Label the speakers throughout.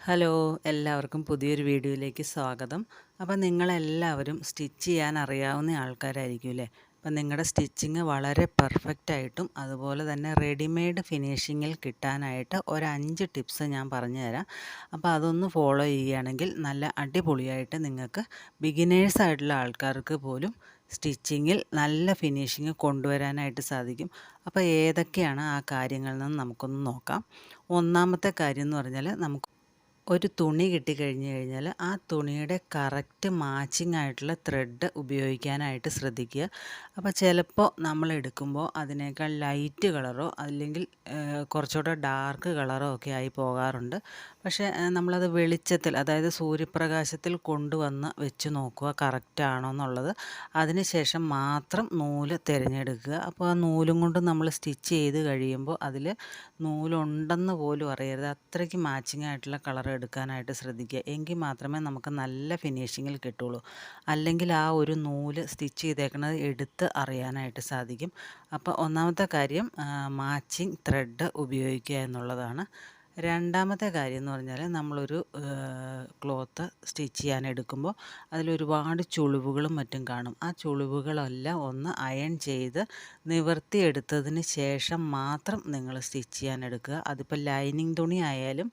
Speaker 1: Hello, എല്ലാവർക്കും പുതിയൊരു വീഡിയോയിലേക്ക് സ്വാഗതം. അപ്പോൾ നിങ്ങളെല്ലാവരും സ്റ്റിച്ച് ചെയ്യാൻ അറിയാവുന്ന ആൾക്കാരായിരിക്കും അല്ലേ? അപ്പം നിങ്ങളുടെ സ്റ്റിച്ചിങ് വളരെ പെർഫെക്റ്റ് ആയിട്ടും അതുപോലെ തന്നെ റെഡിമെയ്ഡ് ഫിനിഷിങ്ങിൽ കിട്ടാനായിട്ട് ഒരു 5 ടിപ്സ് ഞാൻ പറഞ്ഞു തരാം. അപ്പോൾ അതൊന്ന് ഫോളോ ചെയ്യുകയാണെങ്കിൽ നല്ല അടിപൊളിയായിട്ട് നിങ്ങൾക്ക് ബിഗിനേഴ്സ് ആയിട്ടുള്ള ആൾക്കാർക്ക് പോലും സ്റ്റിച്ചിങ്ങിൽ നല്ല ഫിനിഷിങ് കൊണ്ടുവരാനായിട്ട് സാധിക്കും. അപ്പോൾ ഏതൊക്കെയാണ് ആ കാര്യങ്ങളിൽ നിന്ന് നമുക്കൊന്ന് നോക്കാം. ഒന്നാമത്തെ കാര്യം എന്ന് പറഞ്ഞാൽ നമുക്ക് ഒരു തുണി കിട്ടിക്കഴിഞ്ഞ് കഴിഞ്ഞാൽ ആ തുണിയുടെ കറക്റ്റ് മാച്ചിങ് ആയിട്ടുള്ള ത്രെഡ് ഉപയോഗിക്കാനായിട്ട് ശ്രദ്ധിക്കുക. അപ്പോൾ ചിലപ്പോൾ നമ്മൾ എടുക്കുമ്പോൾ അതിനേക്കാൾ ലൈറ്റ് കളറോ അല്ലെങ്കിൽ കുറച്ചുകൂടെ ഡാർക്ക് കളറോ ഒക്കെ ആയി പോകാറുണ്ട്. പക്ഷേ നമ്മളത് വെളിച്ചത്തിൽ, അതായത് സൂര്യപ്രകാശത്തിൽ കൊണ്ടുവന്ന് വെച്ച് നോക്കുക കറക്റ്റ് ആണോ എന്നുള്ളത്. അതിനുശേഷം മാത്രം നൂല് തിരഞ്ഞെടുക്കുക. അപ്പോൾ ആ നൂലും കൊണ്ട് നമ്മൾ സ്റ്റിച്ച് ചെയ്ത് കഴിയുമ്പോൾ അതിൽ നൂലുണ്ടെന്ന് പോലും അറിയരുത്. അത്രയ്ക്ക് മാച്ചിങ് ആയിട്ടുള്ള കളർ എടുക്കാനായിട്ട് ശ്രദ്ധിക്കുക. എങ്കിൽ മാത്രമേ നമുക്ക് നല്ല ഫിനിഷിങ്ങിൽ കിട്ടുള്ളൂ. അല്ലെങ്കിൽ ആ ഒരു നൂല് സ്റ്റിച്ച് ചെയ്തേക്കുന്നത് എടുത്ത് അറിയാനായിട്ട് സാധിക്കും. അപ്പോൾ ഒന്നാമത്തെ കാര്യം മാച്ചിങ് ത്രെഡ് ഉപയോഗിക്കുക എന്നുള്ളതാണ്. രണ്ടാമത്തെ കാര്യം എന്ന് പറഞ്ഞാൽ നമ്മളൊരു ക്ലോത്ത് സ്റ്റിച്ച് ചെയ്യാൻ എടുക്കുമ്പോൾ അതിലൊരുപാട് ചുളിവുകളും മറ്റും കാണും. ആ ചുളിവുകളെല്ലാം ഒന്ന് അയൺ ചെയ്ത് നിവർത്തിയെടുത്തതിന് ശേഷം മാത്രം നിങ്ങൾ സ്റ്റിച്ച് ചെയ്യാൻ എടുക്കുക. അതിപ്പോൾ ലൈനിങ് തുണി ആയാലും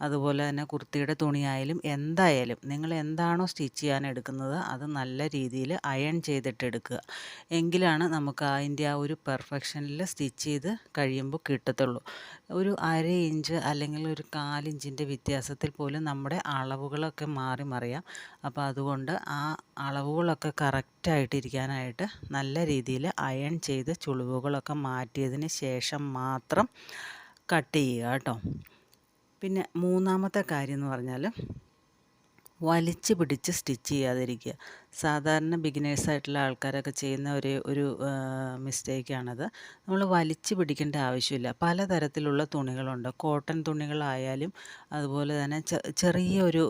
Speaker 1: അതുപോലെ തന്നെ കുർത്തിയുടെ തുണിയായാലും എന്തായാലും നിങ്ങൾ എന്താണോ സ്റ്റിച്ച് ചെയ്യാൻ എടുക്കുന്നത് അത് നല്ല രീതിയിൽ അയൺ ചെയ്തിട്ട് എടുക്കുക. എങ്കിലാണ് നമുക്ക് അതിൻ്റെ ആ ഒരു പെർഫെക്ഷനിൽ സ്റ്റിച്ച് ചെയ്ത് കഴിയുമ്പോൾ കിട്ടത്തുള്ളൂ. ഒരു അര ഇഞ്ച് അല്ലെങ്കിൽ ഒരു 1/4 ഇഞ്ചിൻ്റെ വ്യത്യാസത്തിൽ പോലും നമ്മുടെ അളവുകളൊക്കെ മാറി മറിയാം. അപ്പോൾ അതുകൊണ്ട് ആ അളവുകളൊക്കെ കറക്റ്റായിട്ടിരിക്കാനായിട്ട് നല്ല രീതിയിൽ അയൺ ചെയ്ത് ചുളിവുകളൊക്കെ മാറ്റിയതിന് ശേഷം മാത്രം കട്ട് ചെയ്യുക കേട്ടോ. പിന്നെ മൂന്നാമത്തെ കാര്യം എന്ന് പറഞ്ഞാൽ വലിച്ച് പിടിച്ച് സ്റ്റിച്ച് ചെയ്യാതിരിക്കുക. സാധാരണ ബിഗിനേഴ്സായിട്ടുള്ള ആൾക്കാരൊക്കെ ചെയ്യുന്ന ഒരു മിസ്റ്റേക്കാണത്. നമ്മൾ വലിച്ച് പിടിക്കേണ്ട ആവശ്യമില്ല. പലതരത്തിലുള്ള തുണികളുണ്ട്. കോട്ടൺ തുണികളായാലും അതുപോലെ തന്നെ ചെറിയൊരു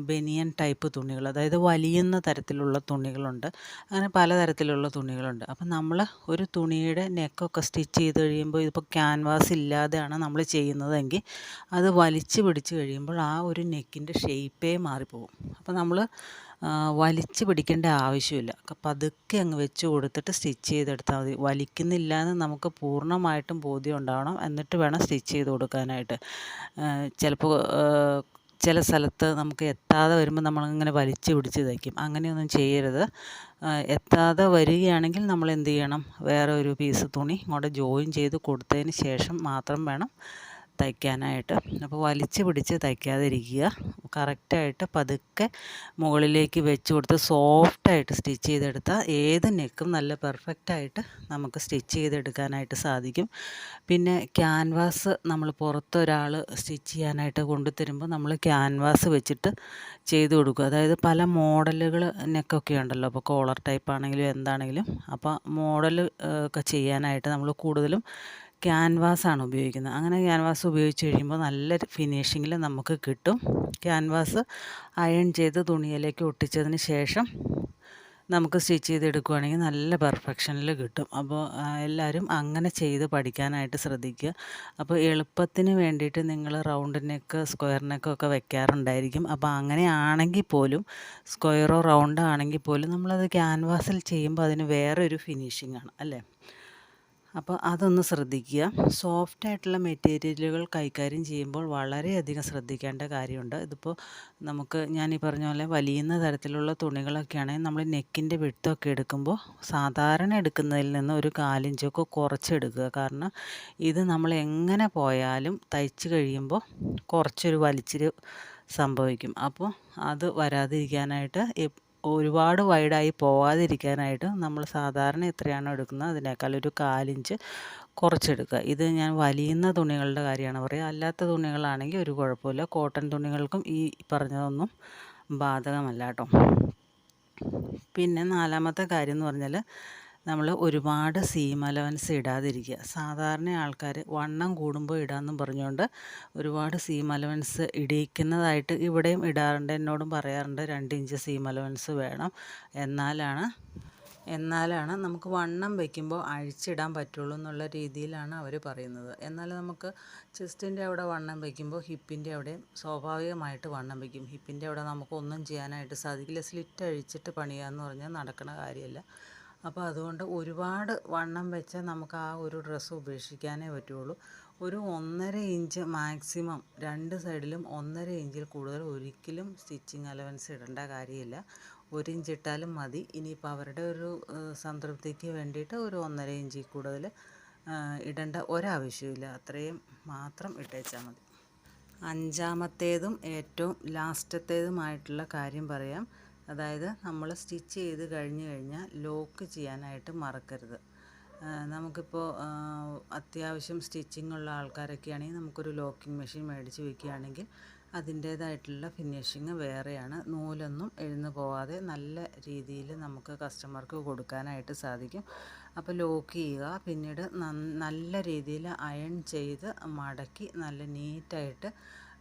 Speaker 1: ബനിയൻ ടൈപ്പ് തുണികൾ, അതായത് വലിയുന്ന തരത്തിലുള്ള തുണികളുണ്ട്. അങ്ങനെ പലതരത്തിലുള്ള തുണികളുണ്ട്. അപ്പം നമ്മൾ ഒരു തുണിയുടെ നെക്കൊക്കെ സ്റ്റിച്ച് ചെയ്ത് കഴിയുമ്പോൾ ഇതിപ്പോൾ ക്യാൻവാസ് ഇല്ലാതെയാണ് നമ്മൾ ചെയ്യുന്നതെങ്കിൽ അത് വലിച്ച് പിടിച്ച് കഴിയുമ്പോൾ ആ ഒരു നെക്കിൻ്റെ ഷേപ്പേ മാറിപ്പോകും. അപ്പോൾ നമ്മൾ വലിച്ച് പിടിക്കേണ്ട ആവശ്യമില്ല. പതുക്കെ അങ്ങ് വെച്ച് കൊടുത്തിട്ട് സ്റ്റിച്ച് ചെയ്തെടുത്താൽ മതി. വലിക്കുന്നില്ല എന്ന് നമുക്ക് പൂർണ്ണമായിട്ടും ബോധ്യം ഉണ്ടാവണം. എന്നിട്ട് വേണം സ്റ്റിച്ച് ചെയ്ത് കൊടുക്കാനായിട്ട്. ചിലപ്പോൾ ചില സ്ഥലത്ത് നമുക്ക് എത്താതെ വരുമ്പോൾ നമ്മളിങ്ങനെ വലിച്ച് പിടിച്ച് തയ്ക്കും. അങ്ങനെയൊന്നും ചെയ്യരുത്. എത്താതെ വരികയാണെങ്കിൽ നമ്മൾ എന്ത് ചെയ്യണം, വേറെ ഒരു പീസ് തുണി ഇങ്ങോട്ട് ജോയിൻ ചെയ്ത് കൊടുത്തതിന് ശേഷം മാത്രം വേണം തയ്ക്കാനായിട്ട്. അപ്പോൾ വലിച്ച് പിടിച്ച് തയ്ക്കാതിരിക്കുക. കറക്റ്റായിട്ട് പതുക്കെ മുകളിലേക്ക് വെച്ച് കൊടുത്ത് സോഫ്റ്റായിട്ട് സ്റ്റിച്ച് ചെയ്തെടുത്താൽ ഏത് നെക്കും നല്ല പെർഫെക്റ്റായിട്ട് നമുക്ക് സ്റ്റിച്ച് ചെയ്തെടുക്കാനായിട്ട് സാധിക്കും. പിന്നെ ക്യാൻവാസ് നമ്മൾ പുറത്തൊരാൾ സ്റ്റിച്ച് ചെയ്യാനായിട്ട് കൊണ്ടുതരുമ്പോൾ നമ്മൾ ക്യാൻവാസ് വെച്ചിട്ട് ചെയ്ത് കൊടുക്കുക. അതായത് പല മോഡലുകൾ നെക്കൊക്കെ ഉണ്ടല്ലോ. അപ്പോൾ കോളർ ടൈപ്പ് ആണെങ്കിലും എന്താണെങ്കിലും അപ്പോൾ മോഡൽ ഒക്കെ ചെയ്യാനായിട്ട് നമ്മൾ കൂടുതലും ക്യാൻവാസാണ് ഉപയോഗിക്കുന്നത്. അങ്ങനെ ക്യാൻവാസ് ഉപയോഗിച്ച് കഴിയുമ്പോൾ നല്ല ഫിനിഷിങ്ങിൽ നമുക്ക് കിട്ടും. ക്യാൻവാസ് അയൺ ചെയ്ത് തുണിയിലേക്ക് ഒട്ടിച്ചതിന് ശേഷം നമുക്ക് സ്റ്റിച്ച് ചെയ്തെടുക്കുകയാണെങ്കിൽ നല്ല പെർഫെക്ഷനിൽ കിട്ടും. അപ്പോൾ എല്ലാവരും അങ്ങനെ ചെയ്ത് പഠിക്കാനായിട്ട് ശ്രദ്ധിക്കുക. അപ്പോൾ എളുപ്പത്തിന് വേണ്ടിയിട്ട് നിങ്ങൾ റൗണ്ട് നെക്ക്, സ്ക്വയർ നെക്കൊക്കെ വെക്കാറുണ്ടായിരിക്കും. അപ്പോൾ അങ്ങനെ ആണെങ്കിൽ പോലും, സ്ക്വയറോ റൗണ്ടോ ആണെങ്കിൽ പോലും നമ്മളത് ക്യാൻവാസിൽ ചെയ്യുമ്പോൾ അതിന് വേറൊരു ഫിനിഷിങ്ങാണ് അല്ലേ? അപ്പോൾ അതൊന്ന് ശ്രദ്ധിക്കുക. സോഫ്റ്റായിട്ടുള്ള മെറ്റീരിയലുകൾ കൈകാര്യം ചെയ്യുമ്പോൾ വളരെയധികം ശ്രദ്ധിക്കേണ്ട കാര്യമുണ്ട്. ഇതിപ്പോൾ നമുക്ക് ഞാൻ ഈ പറഞ്ഞ പോലെ വലിയുന്ന തരത്തിലുള്ള തുണികളൊക്കെ ആണെങ്കിൽ നമ്മൾ നെക്കിൻ്റെ വിഡ്ത്തൊക്കെ എടുക്കുമ്പോൾ സാധാരണ എടുക്കുന്നതിൽ നിന്ന് ഒരു 1/4 ഇഞ്ചൊക്കെ കുറച്ചെടുക്കുക. കാരണം ഇത് നമ്മൾ എങ്ങനെ പോയാലും തയ്ച്ച് കഴിയുമ്പോൾ കുറച്ചൊരു വലിച്ചിൽ സംഭവിക്കും. അപ്പോൾ അത് വരാതിരിക്കാനായിട്ട് ഒരുപാട് വൈഡായി പോവാതിരിക്കാനായിട്ട് നമ്മൾ സാധാരണ എത്രയാണോ എടുക്കുന്നത് അതിനേക്കാൾ ഒരു 1/4 ഇഞ്ച് കുറച്ചെടുക്കുക. ഇത് ഞാൻ വലിയുന്ന തുണികളുടെ കാര്യമാണ് പറയുക. അല്ലാത്ത തുണികളാണെങ്കിൽ ഒരു കുഴപ്പമില്ല. കോട്ടൺ തുണികൾക്കും ഈ പറഞ്ഞതൊന്നും ബാധകമല്ല കേട്ടോ. പിന്നെ നാലാമത്തെ കാര്യം എന്ന് പറഞ്ഞാൽ നമ്മൾ ഒരുപാട് സീം അലവൻസ് ഇടാതിരിക്കുക. സാധാരണ ആൾക്കാർ വണ്ണം കൂടുമ്പോൾ ഇടാമെന്നും പറഞ്ഞുകൊണ്ട് ഒരുപാട് സീം അലവൻസ് ഇടിയിക്കുന്നതായിട്ട് ഇവിടെയും ഇടാറുണ്ട്. എന്നോടും പറയാറുണ്ട് 2 ഇഞ്ച് സീം അലവൻസ് വേണം, എന്നാലാണ് എന്നാലാണ് നമുക്ക് വണ്ണം വയ്ക്കുമ്പോൾ അഴിച്ചിടാൻ പറ്റുള്ളൂ എന്നുള്ള രീതിയിലാണ് അവർ പറയുന്നത്. എന്നാൽ നമുക്ക് ചെസ്റ്റിൻ്റെ അവിടെ വണ്ണം വയ്ക്കുമ്പോൾ ഹിപ്പിൻ്റെ അവിടെ സ്വാഭാവികമായിട്ട് വണ്ണം വയ്ക്കും. ഹിപ്പിൻ്റെ അവിടെ നമുക്കൊന്നും ചെയ്യാനായിട്ട് സാധിക്കില്ല. സ്ലിറ്റ് അഴിച്ചിട്ട് പണിയാന്ന് പറഞ്ഞാൽ നടക്കുന്ന കാര്യമല്ല. അപ്പോൾ അതുകൊണ്ട് ഒരുപാട് വണ്ണം വെച്ചാൽ നമുക്ക് ആ ഒരു ഡ്രസ്സ് ഉപേക്ഷിക്കാനേ പറ്റുള്ളൂ. ഒരു 1.5 ഇഞ്ച് മാക്സിമം 2 സൈഡിലും 1.5 ഇഞ്ചിൽ കൂടുതൽ ഒരിക്കലും സ്റ്റിച്ചിങ് അലവൻസ് ഇടേണ്ട കാര്യമില്ല. 1 ഇഞ്ച് ഇട്ടാലും മതി. ഇനിയിപ്പോൾ അവരുടെ ഒരു സംതൃപ്തിക്ക് വേണ്ടിയിട്ട് ഒരു 1.5 ഇഞ്ചിൽ കൂടുതൽ ഇടേണ്ട ഒരാവശ്യമില്ല. അത്രയും മാത്രം ഇട്ടേച്ചാൽ മതി. 5-മത്തേതും ഏറ്റവും ലാസ്റ്റത്തേതുമായിട്ടുള്ള കാര്യം പറയാം. അതായത് നമ്മൾ സ്റ്റിച്ച് ചെയ്ത് കഴിഞ്ഞ് കഴിഞ്ഞാൽ ലോക്ക് ചെയ്യാനായിട്ട് മറക്കരുത്. നമുക്കിപ്പോൾ അത്യാവശ്യം സ്റ്റിച്ചിങ് ഉള്ള ആൾക്കാരൊക്കെ ആണെങ്കിൽ നമുക്കൊരു ലോക്കിംഗ് മെഷീൻ മേടിച്ച് വയ്ക്കുകയാണെങ്കിൽ അതിൻ്റേതായിട്ടുള്ള ഫിനിഷിങ് വേറെയാണ്. നൂലൊന്നും എഴുന്നു പോവാതെ നല്ല രീതിയിൽ നമുക്ക് കസ്റ്റമർക്ക് കൊടുക്കാനായിട്ട് സാധിക്കും. അപ്പോൾ ലോക്ക് ചെയ്യുക. പിന്നീട് നല്ല രീതിയിൽ അയൺ ചെയ്ത് മടക്കി നല്ല നീറ്റായിട്ട്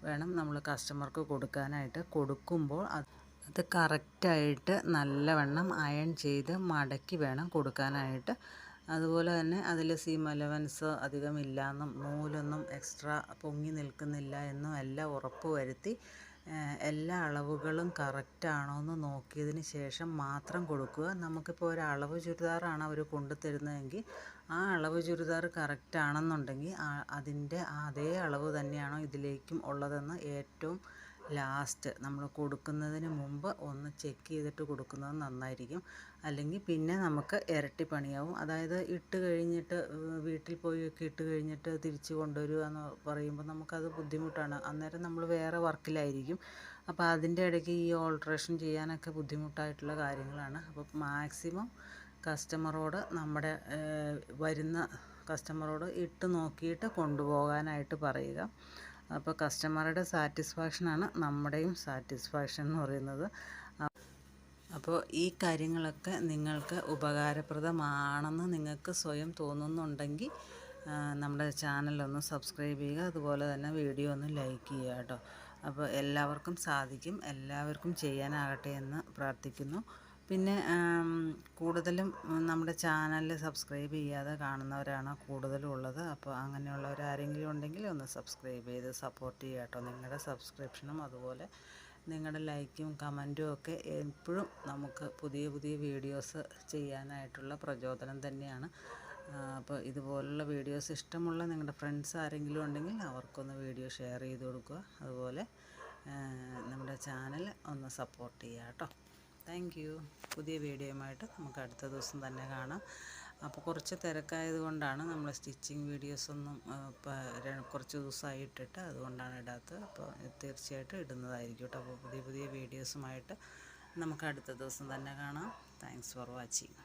Speaker 1: വേണം നമ്മൾ കസ്റ്റമർക്ക് കൊടുക്കാനായിട്ട്. കൊടുക്കുമ്പോൾ അത് കറക്റ്റായിട്ട് നല്ലവണ്ണം അയൺ ചെയ്ത് മടക്കി വേണം കൊടുക്കാനായിട്ട്. അതുപോലെ തന്നെ അതിൽ സീം അലവൻസ് അധികമില്ലയെന്നും നൂലൊന്നും എക്സ്ട്രാ പൊങ്ങി നിൽക്കുന്നില്ല എന്നും എല്ലാം ഉറപ്പ് വരുത്തി എല്ലാ അളവുകളും കറക്റ്റാണോ എന്ന് നോക്കിയതിന് ശേഷം മാത്രം കൊടുക്കുക. നമുക്കിപ്പോൾ ഒരു അളവ് ചുരിദാറാണ് അവർ കൊണ്ടുതരുന്നതെങ്കിൽ ആ അളവ് ചുരിദാർ കറക്റ്റാണെന്നുണ്ടെങ്കിൽ അതിൻ്റെ അതേ അളവ് തന്നെയാണോ ഇതിലേക്കും ഉള്ളതെന്ന് ഏറ്റവും ലാസ്റ്റ് നമ്മൾ കൊടുക്കുന്നതിന് മുമ്പ് ഒന്ന് ചെക്ക് ചെയ്തിട്ട് കൊടുക്കുന്നത് നന്നായിരിക്കും. അല്ലെങ്കിൽ പിന്നെ നമുക്ക് ഇരട്ടി പണിയാവും. അതായത് ഇട്ട് കഴിഞ്ഞിട്ട് വീട്ടിൽ പോയൊക്കെ ഇട്ട് കഴിഞ്ഞിട്ട് തിരിച്ച് കൊണ്ടുവരിക എന്ന് പറയുമ്പോൾ നമുക്കത് ബുദ്ധിമുട്ടാണ്. അന്നേരം നമ്മൾ വേറെ വർക്കിലായിരിക്കും. അപ്പോൾ അതിൻ്റെ ഇടയ്ക്ക് ഈ ഓൾട്രേഷൻ ചെയ്യാനൊക്കെ ബുദ്ധിമുട്ടായിട്ടുള്ള കാര്യങ്ങളാണ്. അപ്പോൾ മാക്സിമം കസ്റ്റമറോട് നമ്മുടെ വരുന്ന കസ്റ്റമറോട് ഇട്ട് നോക്കിയിട്ട് കൊണ്ടുപോകാനായിട്ട് പറയുക. അപ്പോൾ കസ്റ്റമറുടെ സാറ്റിസ്ഫാക്ഷനാണ് നമ്മുടെയും സാറ്റിസ്ഫാക്ഷൻ എന്ന് പറയുന്നത്. അപ്പോൾ ഈ കാര്യങ്ങളൊക്കെ നിങ്ങൾക്ക് ഉപകാരപ്രദമാണെന്ന് നിങ്ങൾക്ക് സ്വയം തോന്നുന്നുണ്ടെങ്കിൽ നമ്മുടെ ചാനലൊന്ന് സബ്സ്ക്രൈബ് ചെയ്യുക. അതുപോലെ തന്നെ വീഡിയോ ഒന്ന് ലൈക്ക് ചെയ്യുക കേട്ടോ. അപ്പോൾ എല്ലാവർക്കും സാധിക്കും. എല്ലാവർക്കും ചെയ്യാനാകട്ടെ എന്ന് പ്രാർത്ഥിക്കുന്നു. പിന്നെ കൂടുതലും നമ്മുടെ ചാനൽ സബ്സ്ക്രൈബ് ചെയ്യാതെ കാണുന്നവരാണ് കൂടുതലും ഉള്ളത്. അപ്പോൾ അങ്ങനെയുള്ളവരാരെങ്കിലും ഉണ്ടെങ്കിൽ ഒന്ന് സബ്സ്ക്രൈബ് ചെയ്ത് സപ്പോർട്ട് ചെയ്യുക കേട്ടോ. നിങ്ങളുടെ സബ്സ്ക്രിപ്ഷനും അതുപോലെ നിങ്ങളുടെ ലൈക്കും കമൻറ്റും ഒക്കെ എപ്പോഴും നമുക്ക് പുതിയ പുതിയ വീഡിയോസ് ചെയ്യാനായിട്ടുള്ള പ്രചോദനം തന്നെയാണ്. അപ്പോൾ ഇതുപോലുള്ള വീഡിയോസ് ഇഷ്ടമുള്ള നിങ്ങളുടെ ഫ്രണ്ട്സ് ആരെങ്കിലും ഉണ്ടെങ്കിൽ അവർക്കൊന്ന് വീഡിയോ ഷെയർ ചെയ്ത് കൊടുക്കുക. അതുപോലെ നമ്മുടെ ചാനൽ ഒന്ന് സപ്പോർട്ട് ചെയ്യുക കേട്ടോ. Thank you. പുതിയ വീഡിയോയുമായിട്ട് നമുക്ക് അടുത്ത ദിവസം തന്നെ കാണാം. അപ്പോൾ കുറച്ച് തിരക്കായത് കൊണ്ടാണ് നമ്മൾ സ്റ്റിച്ചിങ് വീഡിയോസൊന്നും കുറച്ച് ദിവസമായി ഇട്ടിട്ട്, അതുകൊണ്ടാണ് ഇടാത്തത്. അപ്പോൾ തീർച്ചയായിട്ടും ഇടുന്നതായിരിക്കും കേട്ടോ. അപ്പോൾ പുതിയ പുതിയ വീഡിയോസുമായിട്ട് നമുക്ക് അടുത്ത ദിവസം തന്നെ കാണാം. Thanks for watching.